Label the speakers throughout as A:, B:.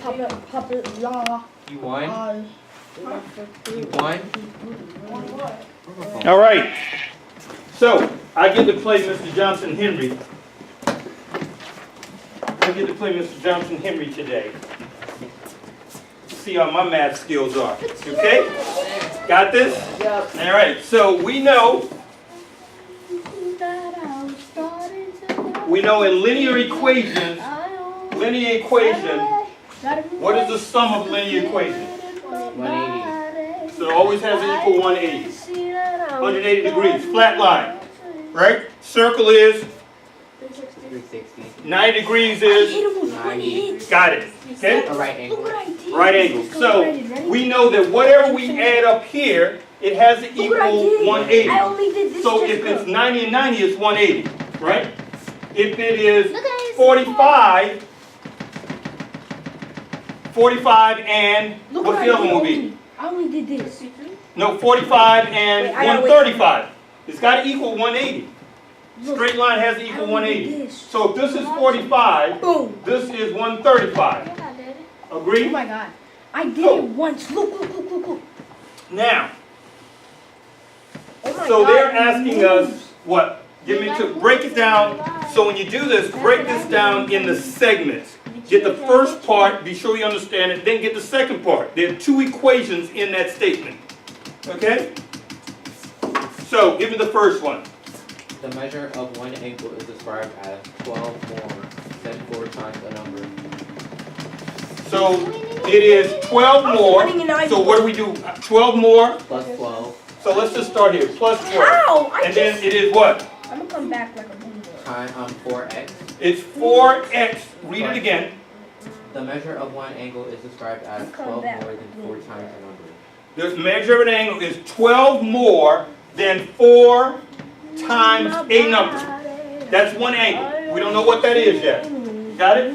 A: You won? You won?
B: All right. So, I get to play Mr. Johnson Henry. I get to play Mr. Johnson Henry today. See how my math skills are. Okay? Got this?
A: Yep.
B: All right. So, we know in linear equations, what is the sum of linear equations?
A: 180.
B: So it always has an equal 180. 180 degrees, flat line, right? Circle is
A: 360.
B: 90 degrees is,
A: 90.
B: got it, okay?
A: A right angle.
B: Right angle. So we know that whatever we add up here, it has to equal 180. So if it's 90 and 90, it's 180, right? If it is 45 and, what's the other one will be?
C: I only did this.
B: No, 45 and 135. It's got to equal 180. Straight line has to equal 180. So if this is 45,
C: Boom.
B: this is 135.
C: Oh
B: Agree?
C: my god. I did it once. Look.
B: Now,
C: Oh my
B: so
C: god,
B: they're
C: it
B: asking
C: moves.
B: us, what? Give me to break it down. So when you do this, break this down in the segments. Get the first part, be sure you understand it, then get the second part. There are two equations in that statement. Okay? So, give me the first one.
A: The measure of one angle is described as 12 more than 4 times a number.
B: So, it is 12 more. So, what do we do? 12 more.
A: Plus 12
B: So, let's just start here. Plus 12.
C: How?
B: And then it is what?
C: I'm gonna come back like a boom.
A: times 4x.
B: It's 4x. Read it again.
A: The measure of one angle is described as 12 more than 4 times a number.
B: The measure of an angle is 12 more than 4 times a number. That's one angle. We don't know what that is yet. Got it?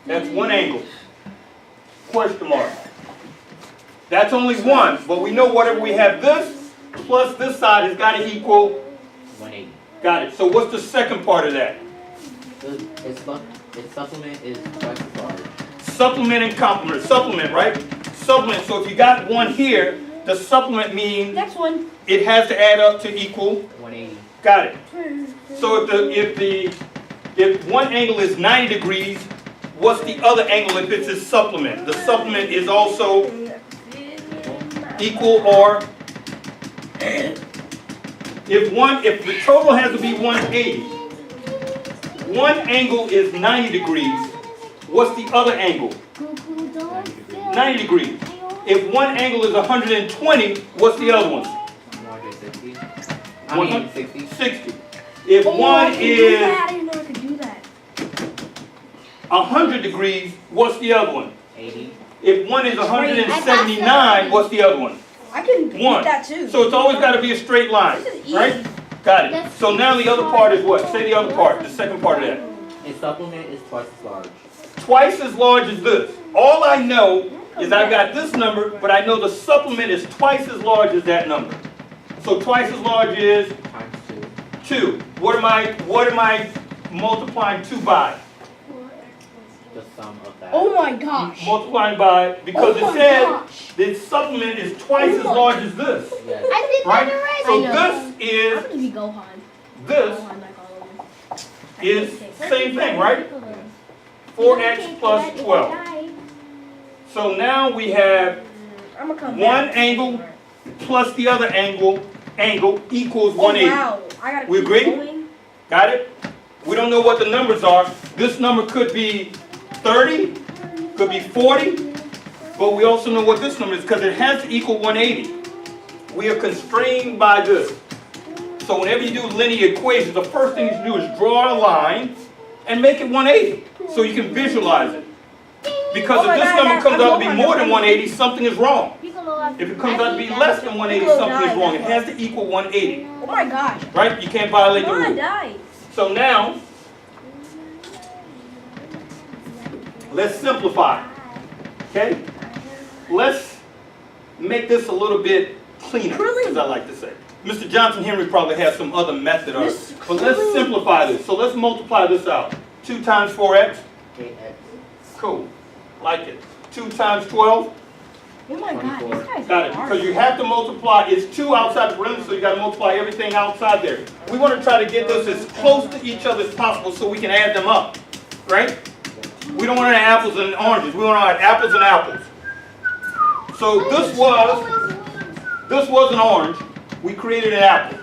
B: That's one angle. Question mark. That's only one, but we know whatever we have this plus this side has got to equal.
A: 180.
B: Got it. So what's the second part of that?
A: Its supplement is twice as large.
B: Supplement and complement. Supplement, right? Supplement. So if you got one here, the supplement means
C: Next one.
B: it has to add up to equal.
A: 180.
B: Got it. So if one angle is 90 degrees, what's the other angle if it's a supplement? The supplement is also equal or if the total has to be 180, one angle is 90 degrees, what's the other angle? 90 degrees. If one angle is 120, what's the other one?
A: 160. 60.
B: 60. If one is
C: I didn't know I could do that.
B: 100 degrees, what's the other one?
A: 80.
B: If one is 179, what's the other one?
C: I can beat
B: One.
C: that too.
B: So it's always got to be a straight line,
C: This is easy.
B: right? Got it. So now the other part is what? Say the other part, the second part of that.
A: Its supplement is twice as large.
B: Twice as large as this. All I know is I've got this number, but I know the supplement is twice as large as that number. So twice as large is
A: Times
B: 2. What am I multiplying 2 by?
A: 2. The sum of that.
C: Oh my gosh.
B: Multiplying by, because
C: Oh
B: it
C: my
B: said
C: gosh.
B: the supplement is twice as large as this,
A: Yes.
C: I did
B: right? So
C: I know.
B: this
C: I'm
B: is,
C: gonna be Gohan.
B: this
C: Gohan like all over.
B: is same thing, right? 4x plus 12. So now we have
C: I'm gonna come
B: one
C: back.
B: angle plus the other angle equals 180.
C: Wow. I gotta
B: We
C: keep
B: agree?
C: going.
B: Got it? We don't know what the numbers are. This number could be 30, could be 40, but we also know what this number is because it has to equal 180. We are constrained by this. So whenever you do linear equations, the first thing you should do is draw a line and make it 180 so you can visualize it. Because if this number comes out to be more than 180, something is wrong. If it comes out to be less than 180, something is wrong. It has to equal 180,
C: Oh my gosh.
B: right? You can't violate the
C: Come on,
B: rule.
C: die.
B: So now, let's simplify, okay? Let's make this a little bit cleaner, as I like to say. Mr. Johnson Henry probably has some other method, but let's simplify this. So let's multiply this out. 2 times 4x,
A: 8x.
B: Cool. Like it. 2 times 12.
C: Oh my god,
A: 24.
C: this guy's
B: Got it.
C: hard.
B: Because you have to multiply. It's 2 outside the perimeter, so you got to multiply everything outside there. We want to try to get this as close to each other as possible so we can add them up. Right? We don't want to have apples and oranges. We want to add apples and apples. So this was an orange. We created an apple.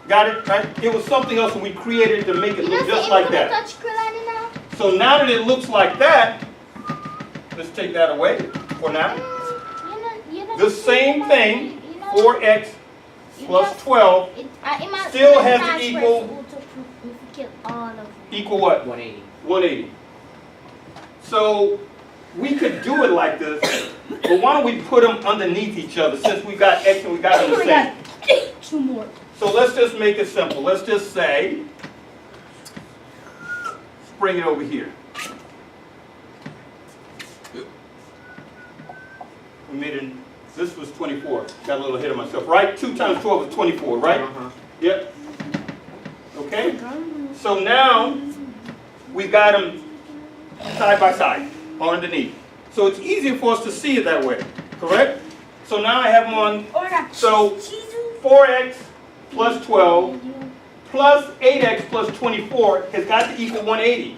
B: Got it? Right? It was something else and we created it to make it look just like that. So now that it looks like that, let's take that away for now. The same thing, 4x plus 12 still has to equal what?
A: 180.
B: 180. So we could do it like this, but why don't we put them underneath each other since we got x and we got them the same?
C: Two more.
B: So let's just make it simple. Let's just say, let's bring it over here. We made it, this was 24. Got a little ahead of myself, right? 2 times 12 is 24, right?
A: Uh-huh.
B: Yep. Okay? So now, we got them side by side, or underneath. So it's easier for us to see it that way, correct? So now I have them on,
C: Oh my god.
B: so 4x plus 12 plus 8x plus 24 has got to equal 180.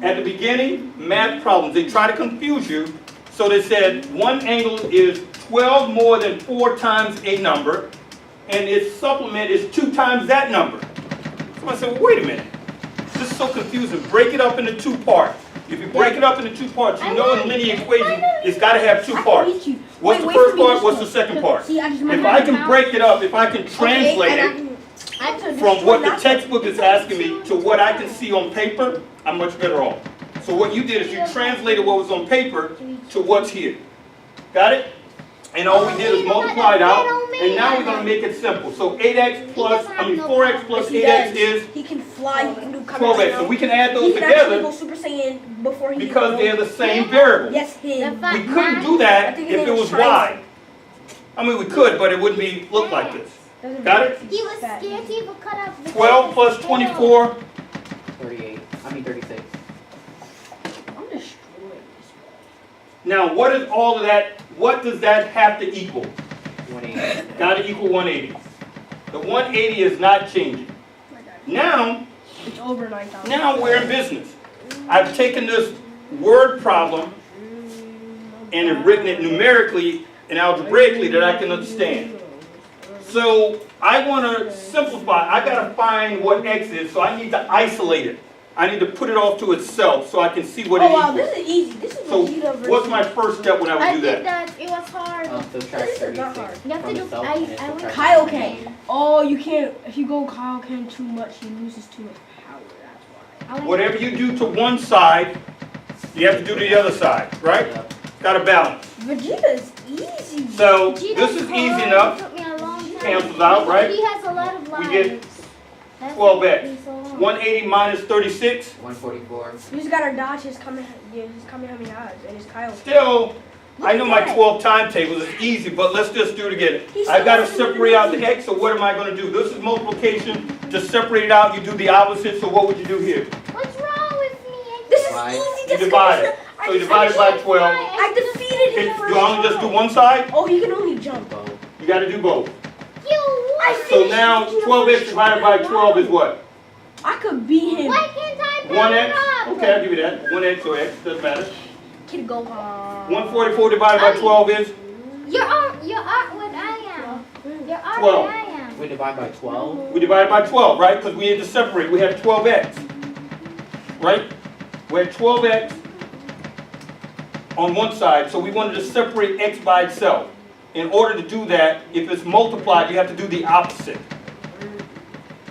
B: At the beginning, math problems, they try to confuse you. So they said one angle is 12 more than 4 times a number, and its supplement is 2 times that number. Somebody said, well, wait a minute. This is so confusing. Break it up into 2 parts. If you break it up into 2 parts, you know in linear equation, it's got to have 2 parts. What's the first part? What's the second part? If I can break it up, if I can translate it from what the textbook is asking me to what I can see on paper, I'm much better off. So what you did is you translated what was on paper to what's here. Got it? And all we did is multiply it out, and now we're going to make it simple. So 4x plus 8x is
C: He can fly, he can do
B: 12x. So we can add those
C: He can actually go
B: together
C: Super Saiyan before he
B: because they're the same variable.
C: Yes, him.
B: We couldn't do that if it was y. I mean, we could, but it wouldn't look like this. Got it?
D: He was scared to even cut out the
B: 12 plus 24,
A: 38. I mean 36.
C: I'm destroying this.
B: now what is all of that, what does that have to equal?
A: 180.
B: Got to equal 180. The 180 is not changing. Now,
C: It's over 9,000.
B: now we're in business. I've taken this word problem and have written it numerically and algebraically that I can understand. So I want to simplify. I got to find what x is, so I need to isolate it. I need to put it off to itself so I can see what it
C: Oh wow,
B: equals.
C: this is easy. This is
B: So
C: Vegeta versus.
B: what's my first step when I
D: I
B: would do
D: did
B: that?
D: that. It was hard.
A: Subtract
C: This is not
A: 36
C: hard.
D: You have to
A: from
D: do.
A: itself
D: I
A: and
D: went.
A: subtract
C: Kyle
A: 36.
C: can. Oh, you can't. If you go Kyle can too much, he loses too much power. That's why.
B: Whatever you do to one side, you have to do to the other side, right?
A: Yep.
B: Got to balance.
C: Vegeta's easy.
B: So
D: Vegeta's
B: this is easy
D: hard.
B: enough.
D: It took me a long time.
B: Cancels out, right?
D: He has a lot of lives.
B: We get
D: That's
B: 12x.
D: why it took me so long.
B: 180 minus 36.
A: 144.
C: You just gotta dodge his Kamehamehas and his Kyle.
B: Still, I know my
C: at that.
B: 12 timetables. It's easy, but let's just do it again.
C: He's
B: I've got to
C: still
B: separate out the x, so what am I going to do? This is multiplication. To separate it out, you do the opposite, so what would you do here?
D: What's wrong with me?
C: This is
A: Why?
C: easy.
B: You
C: Just
B: divide it. So you divide it by 12.
C: I defeated
B: Okay,
C: him
B: do
C: first.
B: I only just do one side?
C: Oh, he can only jump.
A: Both.
B: You got to do both.
D: You
B: So now 12x divided by 12 is what?
C: I could beat him.
D: Why can't I build
B: 1x?
D: it up?
B: Okay, I'll give you that. 1x or x, doesn't matter.
C: Kid Gohan.
B: 144 divided by 12 is?
D: You're what I am. You're
B: 12.
D: what I am.
A: We divide by 12.
B: We divided by 12, right? Because we had to separate. We had 12x. Right? We had 12x on one side, so we wanted to separate x by itself. In order to do that, if it's multiplied, you have to do the opposite.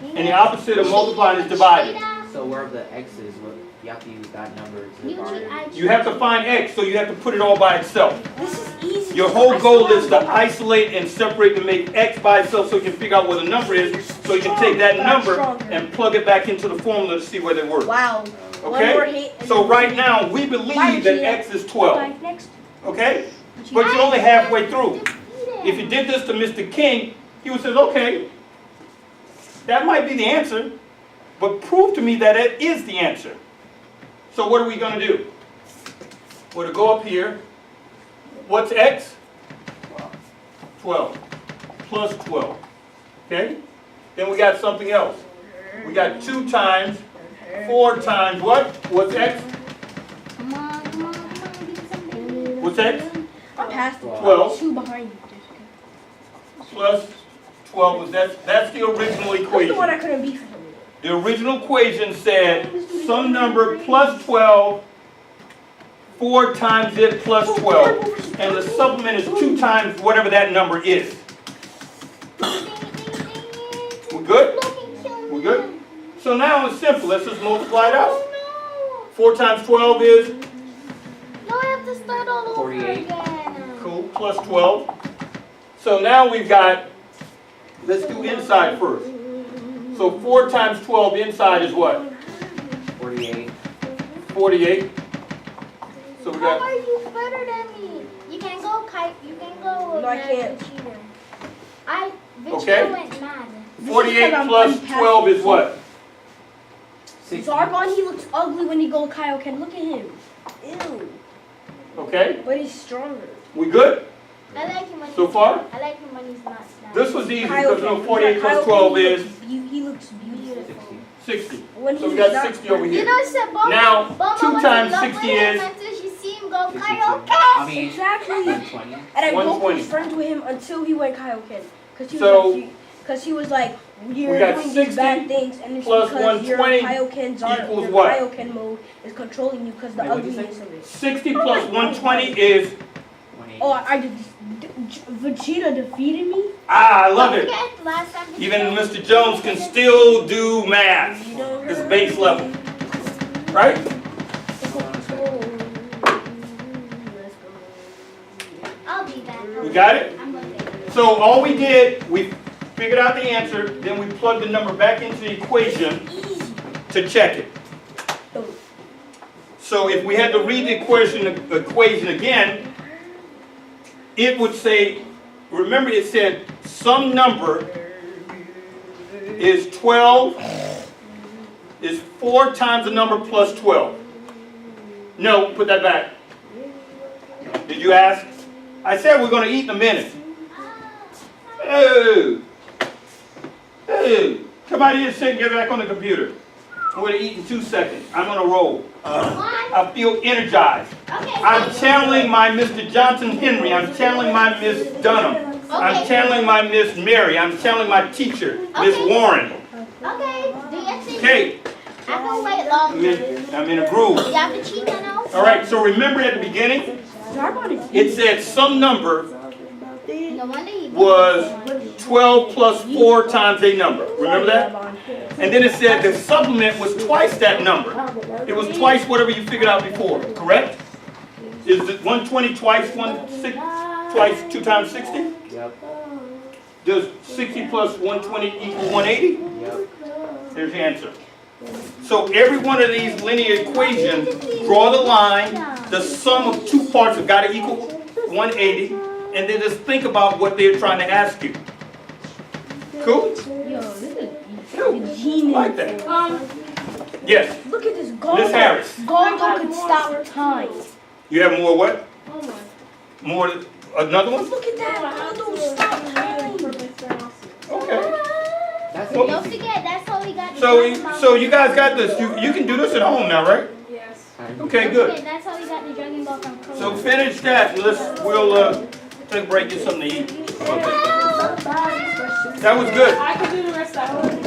B: And the opposite of multiplying is dividing.
A: So where the x is, what you have to use that number to
D: You
A: divide.
D: cheat,
B: You have to find x, so you have to put it all by itself.
C: This is easy.
B: Your whole goal is to isolate and separate to make x by itself so you can figure out what the number is, so you can take that number and plug it back into the formula to see whether it works.
C: Wow. One more
B: Okay?
C: hit and
B: So
C: then-
B: right now, we believe that x is 12.
C: Next.
B: Okay? But you're only halfway through. If you did this to Mr. King, he would say, okay, that might be the answer, but prove to me that it is the answer. So what are we going to do? were to go up here, what's x? 12. Plus 12. Okay? Then we got something else. We got 2 times 4 times what? What's x?
D: Come on, come on, come on, give me something.
B: What's x?
C: I'm past it.
B: 12
C: Two behind you.
B: plus 12 was that's the original
C: What's the one
B: equation.
C: I couldn't beat for him?
B: The original equation said some number plus 12, 4 times it plus 12. And the supplement is 2 times whatever that number is. We good? We good? So now it's simple. Let's just multiply it out.
D: Oh
B: 4 times 12 is
D: no. No, I have to start all over
A: 48.
D: again.
B: cool, plus 12. So now we've got, let's do inside first. So 4 times 12 inside is what?
A: 48.
B: 48. So we
D: How
B: got,
D: are you better than me? You can go kite. You can go.
C: No, I can't.
D: Vegeta
B: Okay.
D: went mad.
B: 48 plus 12 is what?
A: 60.
C: Zargon, he looks ugly when he goes Kaioken. Look at him. Ew.
B: Okay,
C: But he's stronger.
B: we good
D: I like him when
B: so
D: he's,
B: far?
D: I like him when he's not sad.
B: This was easy because
C: Kaioken.
B: 48 plus
C: Kaioken,
B: 12
C: he
B: is
C: looks he looks beautiful.
B: 60.
C: When
B: So we
C: he's
B: got
C: not
B: 60 over
D: You
B: here.
D: know, said Boma,
B: Now,
D: Boma
B: 2
D: was
B: times
D: in love
B: 60
D: with him
B: is?
D: until she see him go
A: 62.
D: Kaioken.
A: I mean,
C: Exactly.
A: 120.
C: And then Goku
B: 120.
C: was friends with him until he went Kaioken.
B: So,
C: Because he was like, you're
B: we got
C: doing
B: 60
C: these bad things, and it's
B: plus
C: because your
B: 120
C: Kaioken's
B: equals
C: your
B: what?
C: Kaioken mode is controlling you because the
A: Wait, what'd you say?
C: ugliness of it.
B: 60 plus 120 is,
A: 180.
C: Oh, I did. Vegeta defeated me.
B: I love it.
D: Forget last time he
B: Even
D: said-
B: Mr. Jones can still do math. It's base level, right?
D: I'll be back.
B: We got it?
D: I'm gonna take it.
B: So all we did, we figured out the answer, then we plugged the number back into the equation to check it. So if we had to read the equation again, it would say, remember it said some number is 12, is 4 times the number plus 12. No, put that back. Did you ask? I said we're going to eat in a minute. Oh, oh, come out here and sit and get back on the computer. I'm going to eat in 2 seconds. I'm going to roll. I feel energized.
D: Okay.
B: I'm channeling my Mr. Johnson Henry. I'm channeling my Miss Dunham. I'm channeling my Miss Mary. I'm channeling my teacher, Miss Warren.
D: Okay. Do you think
B: Okay,
D: I can wait longer?
B: I'm in a groove.
D: You have to cheat on us?
B: All right, so remember at the beginning, it said some number
D: No wonder he
B: was 12 plus 4 times a number. Remember that? And then it said the supplement was twice that number. It was twice whatever you figured out before, correct? Is it 120 twice 2 times 60?
A: Yep.
B: Does 60 plus 120 equal 180?
A: Yep.
B: There's the answer. So every one of these linear equations, draw the line, the sum of 2 parts have got to equal 180, and then just think about what they're trying to ask you. Cool?
C: Yo, this is
B: Cool.
C: genius.
B: Like that. Yes.
C: Look at this.
B: Miss Harris.
C: Goldo could stop time.
B: You have more what? More, another one?
C: Look at that. Goldo stop time.
B: Okay.
A: That's
B: Well,
D: Don't
A: easy.
D: forget, that's all we got to
B: So you guys got this. You can do this at home now, right? Okay, good.
D: Okay, that's how we got the Dragon Ball from Kobe.
B: So finish that and we'll take a break, get something to eat. That was good.
E: I can do the rest of it.